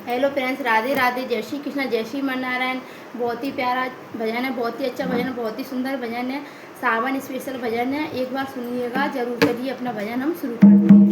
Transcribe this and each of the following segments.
Hello friends, Radhe Radhe, जय श्री कृष्ण, जय श्री नारायण। बहुत ही प्यारा भजन है, बहुत ही अच्छा भजन है, बहुत ही सुंदर भजन है। सावन स्पेशल भजन है, एक बार सुनिएगा जरूर। करिए अपना भजन हम शुरू करते हैं।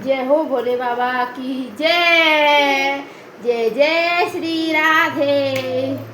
जय हो भोले बाबा की जय। जय जय श्री राधे।